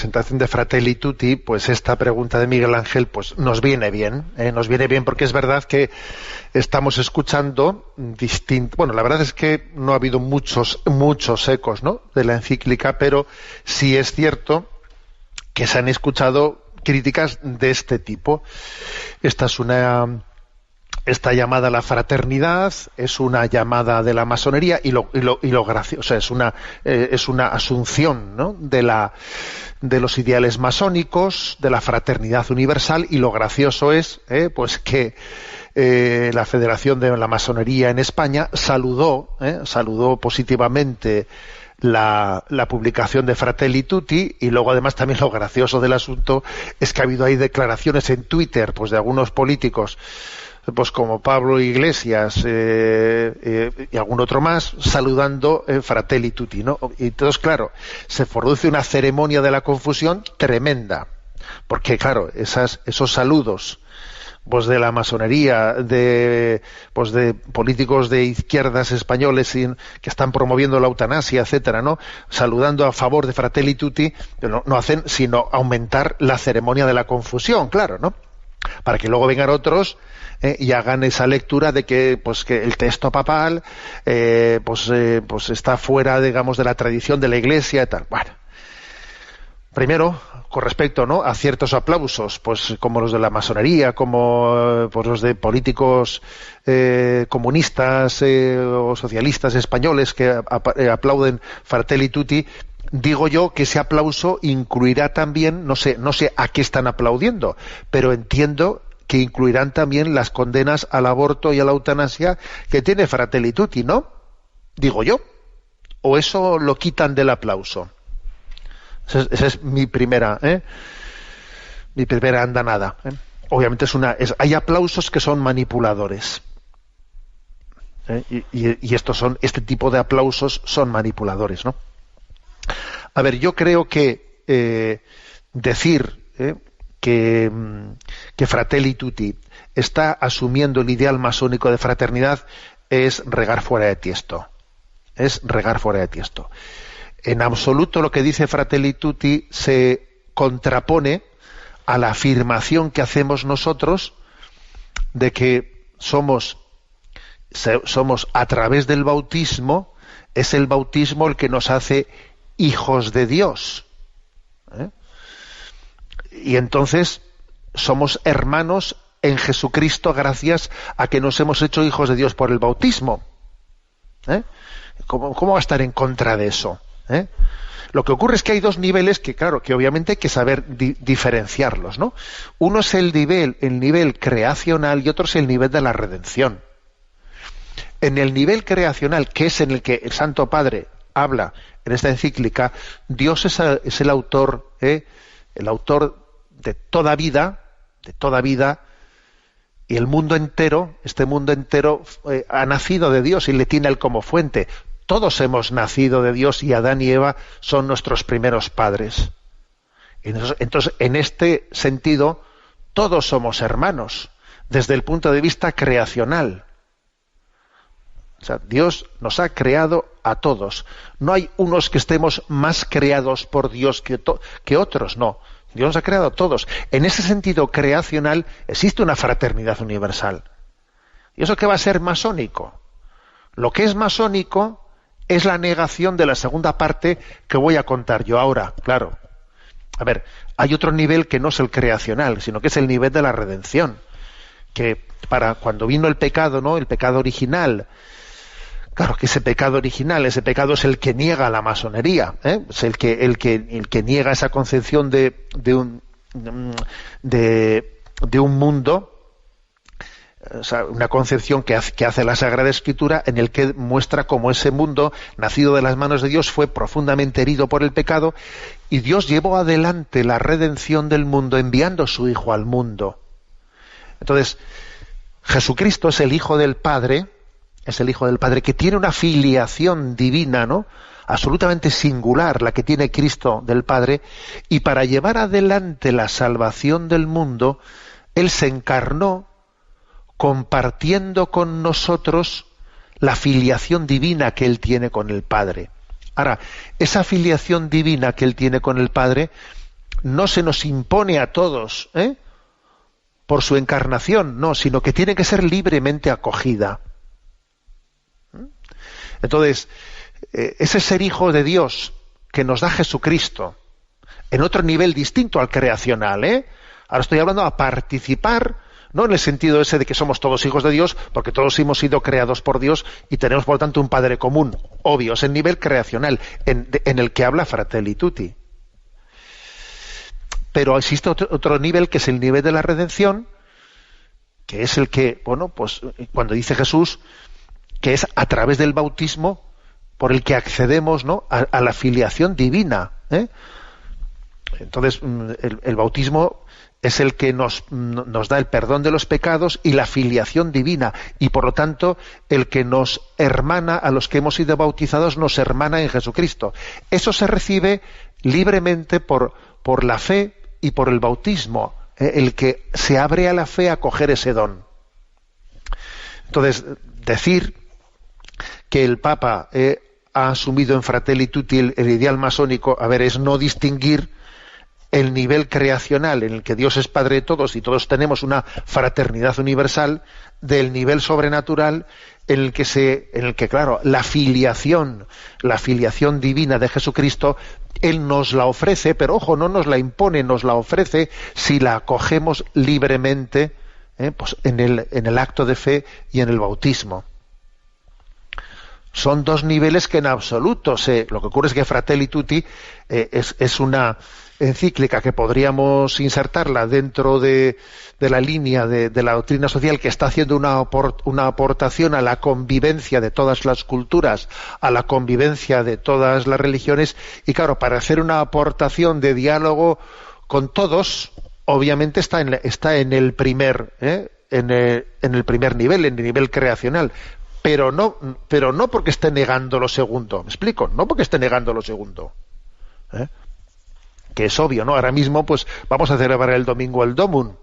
Presentación de Fratelli Tutti, pues esta pregunta de Miguel Ángel pues nos viene bien, porque es verdad que estamos escuchando bueno, la verdad es que no ha habido muchos ecos, ¿no?, de la encíclica, pero sí es cierto que se han escuchado críticas de este tipo. Esta llamada a la fraternidad es una llamada de la masonería y lo gracioso es una asunción, ¿no?, de los ideales masónicos, de la fraternidad universal, y lo gracioso es pues que la Federación de la Masonería en España saludó positivamente la publicación de Fratelli Tutti, y luego además también lo gracioso del asunto es que ha habido ahí declaraciones en Twitter pues de algunos políticos, pues como Pablo Iglesias y algún otro más, saludando Fratelli Tutti, ¿no? Y entonces, claro, se produce una ceremonia de la confusión tremenda, porque claro, esos saludos pues de la masonería, de políticos de izquierdas españoles que están promoviendo la eutanasia, etcétera, ¿no?, saludando a favor de Fratelli Tutti, no hacen sino aumentar la ceremonia de la confusión, claro, ¿no?, para que luego vengan otros y hagan esa lectura de que el texto papal pues está fuera, digamos, de la tradición de la Iglesia y tal. Bueno, primero, con respecto, ¿no?, a ciertos aplausos, pues como los de la masonería, como pues los de políticos comunistas o socialistas españoles que aplauden Fratelli Tutti, digo yo que ese aplauso incluirá también, no sé a qué están aplaudiendo, pero entiendo que incluirán también las condenas al aborto y a la eutanasia que tiene Fratelli Tutti, ¿no? Digo yo. ¿O eso lo quitan del aplauso? Esa es mi primera andanada. Obviamente hay aplausos que son manipuladores. Y este tipo de aplausos son manipuladores, ¿no? A ver, yo creo que decir que Fratelli Tutti está asumiendo el ideal masónico de fraternidad es regar fuera de tiesto. En absoluto lo que dice Fratelli Tutti se contrapone a la afirmación que hacemos nosotros de que somos a través del bautismo, es el bautismo el que nos hace hijos de Dios. Y entonces somos hermanos en Jesucristo gracias a que nos hemos hecho hijos de Dios por el bautismo. ¿Cómo va a estar en contra de eso? Lo que ocurre es que hay dos niveles que, claro, que obviamente hay que saber diferenciarlos, ¿no? Uno es el nivel creacional y otro es el nivel de la redención. En el nivel creacional, que es en el que el Santo Padre habla en esta encíclica, Dios es el autor de toda vida, y el mundo entero, este mundo entero ha nacido de Dios y le tiene a él como fuente. Todos hemos nacido de Dios y Adán y Eva son nuestros primeros padres. Entonces, en este sentido, todos somos hermanos, desde el punto de vista creacional. O sea, Dios nos ha creado a todos. No hay unos que estemos más creados por Dios que otros, no. Dios nos ha creado a todos. En ese sentido creacional existe una fraternidad universal. ¿Y eso qué va a ser masónico? Lo que es masónico es la negación de la segunda parte que voy a contar yo ahora, claro. A ver, hay otro nivel que no es el creacional, sino que es el nivel de la redención. Que para cuando vino el pecado, ¿no?, el pecado original, claro que ese pecado es el que niega la masonería, es el que niega esa concepción de un mundo, o sea, una concepción que hace la Sagrada Escritura, en el que muestra cómo ese mundo, nacido de las manos de Dios, fue profundamente herido por el pecado, y Dios llevó adelante la redención del mundo enviando a su Hijo al mundo. Entonces, Jesucristo es el Hijo del Padre, que tiene una filiación divina, ¿no?, absolutamente singular, la que tiene Cristo del Padre, y para llevar adelante la salvación del mundo, Él se encarnó compartiendo con nosotros la filiación divina que Él tiene con el Padre. Ahora, esa filiación divina que Él tiene con el Padre no se nos impone a todos, por su encarnación, no, sino que tiene que ser libremente acogida. Entonces, ese ser hijo de Dios que nos da Jesucristo, en otro nivel distinto al creacional, ahora estoy hablando a participar, no en el sentido ese de que somos todos hijos de Dios, porque todos hemos sido creados por Dios y tenemos por lo tanto un Padre común, obvio, es el nivel creacional, en el que habla Fratelli Tutti. Pero existe otro nivel, que es el nivel de la redención, que es el que, pues cuando dice Jesús, que es a través del bautismo por el que accedemos, ¿no?, a la filiación divina. Entonces, el bautismo es el que nos da el perdón de los pecados y la filiación divina, y por lo tanto el que nos hermana, a los que hemos sido bautizados, nos hermana en Jesucristo. Eso se recibe libremente por la fe y por el bautismo, el que se abre a la fe a coger ese don. Entonces, decir que el Papa ha asumido en Fratelli Tutti el ideal masónico, es no distinguir el nivel creacional en el que Dios es Padre de todos y todos tenemos una fraternidad universal, del nivel sobrenatural en el que claro, la filiación divina de Jesucristo, Él nos la ofrece, pero ojo, no nos la impone, nos la ofrece si la acogemos libremente, pues en el acto de fe y en el bautismo. Son dos niveles que en absoluto lo que ocurre es que Fratelli Tutti es una encíclica que podríamos insertarla dentro de la línea de la doctrina social, que está haciendo una aportación a la convivencia de todas las culturas, a la convivencia de todas las religiones, y claro, para hacer una aportación de diálogo con todos, obviamente está en el primer nivel, en el nivel creacional, pero no porque esté negando lo segundo. ¿Me explico? No porque esté negando lo segundo, que es obvio, ¿no? Ahora mismo, pues, vamos a celebrar el domingo el Domum.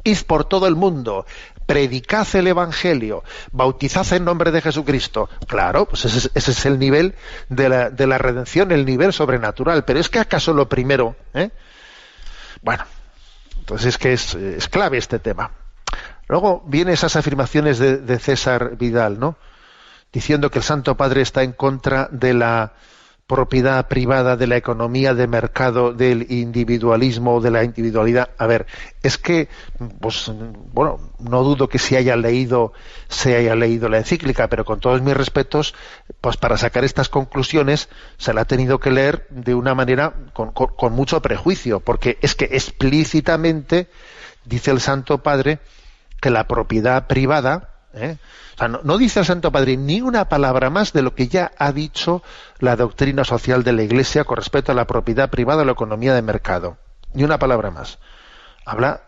Id por todo el mundo, predicad el Evangelio, bautizad en nombre de Jesucristo. Claro, pues ese es el nivel de la redención, el nivel sobrenatural. Pero es que acaso lo primero, Bueno, entonces es que es clave este tema. Luego vienen esas afirmaciones de César Vidal, ¿no?, diciendo que el Santo Padre está en contra de la propiedad privada, de la economía de mercado, del individualismo, de la individualidad. Es que, pues, no dudo que se haya leído la encíclica, pero con todos mis respetos, pues para sacar estas conclusiones se la ha tenido que leer de una manera con mucho prejuicio, porque es que explícitamente dice el Santo Padre que la propiedad privada, no dice el Santo Padre ni una palabra más de lo que ya ha dicho la doctrina social de la Iglesia con respecto a la propiedad privada o la economía de mercado. Ni una palabra más. Habla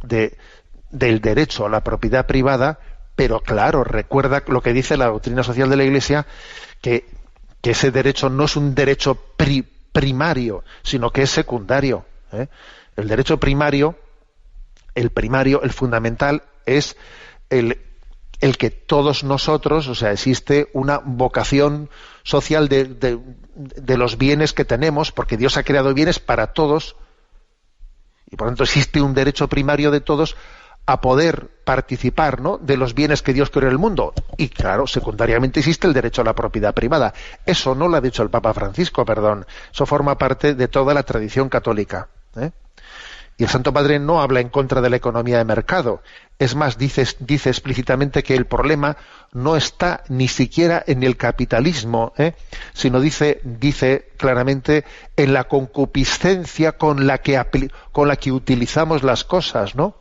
del derecho a la propiedad privada, pero claro, recuerda lo que dice la doctrina social de la Iglesia, que ese derecho no es un derecho primario, sino que es secundario. El derecho primario, el fundamental, es el que todos nosotros, o sea, existe una vocación social de los bienes que tenemos, porque Dios ha creado bienes para todos, y por lo tanto existe un derecho primario de todos a poder participar, ¿no?, de los bienes que Dios creó en el mundo. Y claro, secundariamente existe el derecho a la propiedad privada. Eso no lo ha dicho el Papa Francisco, eso forma parte de toda la tradición católica, Y el Santo Padre no habla en contra de la economía de mercado. Es más, dice explícitamente que el problema no está ni siquiera en el capitalismo, sino dice claramente en la concupiscencia con la que utilizamos las cosas, ¿no?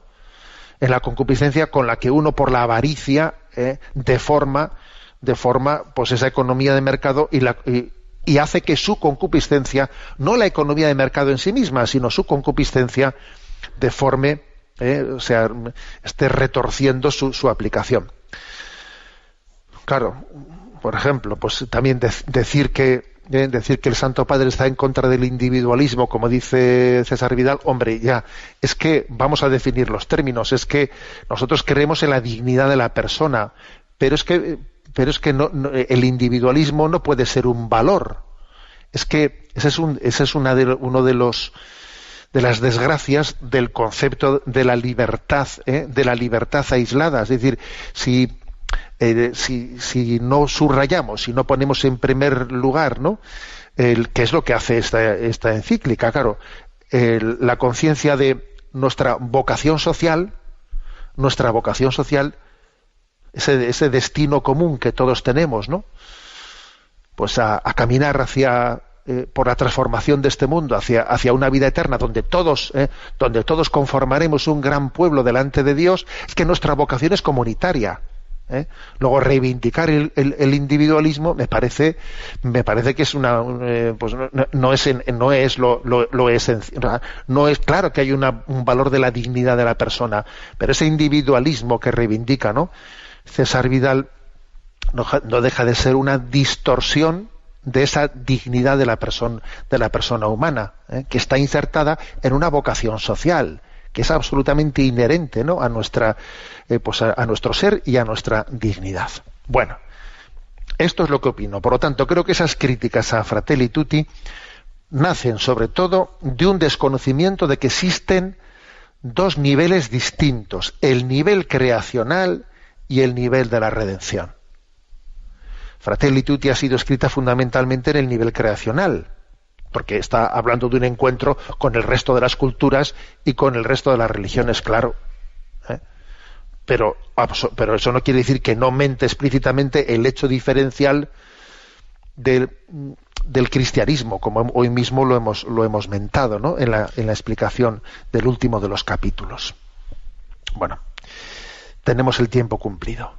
En la concupiscencia con la que uno, por la avaricia, deforma pues esa economía de mercado y hace que su concupiscencia, no la economía de mercado en sí misma, sino su concupiscencia, deforme, esté retorciendo su aplicación. Claro, por ejemplo, pues también decir que el Santo Padre está en contra del individualismo, como dice César Vidal, hombre, ya, es que vamos a definir los términos, es que nosotros creemos en la dignidad de la persona, pero es que no, el individualismo no puede ser un valor. Es que ese es uno de las desgracias del concepto de la libertad aislada. Es decir, si no subrayamos, si no ponemos en primer lugar, ¿no?, qué es lo que hace esta encíclica, claro, la conciencia de nuestra vocación social, ese destino común que todos tenemos, ¿no?, pues a caminar por la transformación de este mundo hacia una vida eterna donde todos conformaremos un gran pueblo delante de Dios. Es que nuestra vocación es comunitaria. Luego reivindicar el individualismo me parece que es pues no es claro que hay un valor de la dignidad de la persona, pero ese individualismo que reivindica, ¿no?, César Vidal no deja de ser una distorsión de esa dignidad de la persona humana, que está insertada en una vocación social que es absolutamente inherente, ¿no?, a nuestro ser y a nuestra dignidad. Bueno, esto es lo que opino. Por lo tanto, creo que esas críticas a Fratelli Tutti nacen sobre todo de un desconocimiento de que existen dos niveles distintos: el nivel creacional y el nivel de la redención. Fratelli Tutti ha sido escrita fundamentalmente en el nivel creacional, porque está hablando de un encuentro con el resto de las culturas y con el resto de las religiones, claro. Pero eso no quiere decir que no mente explícitamente el hecho diferencial del cristianismo, como hoy mismo lo hemos mentado, ¿no?, en la explicación del último de los capítulos. Bueno, tenemos el tiempo cumplido.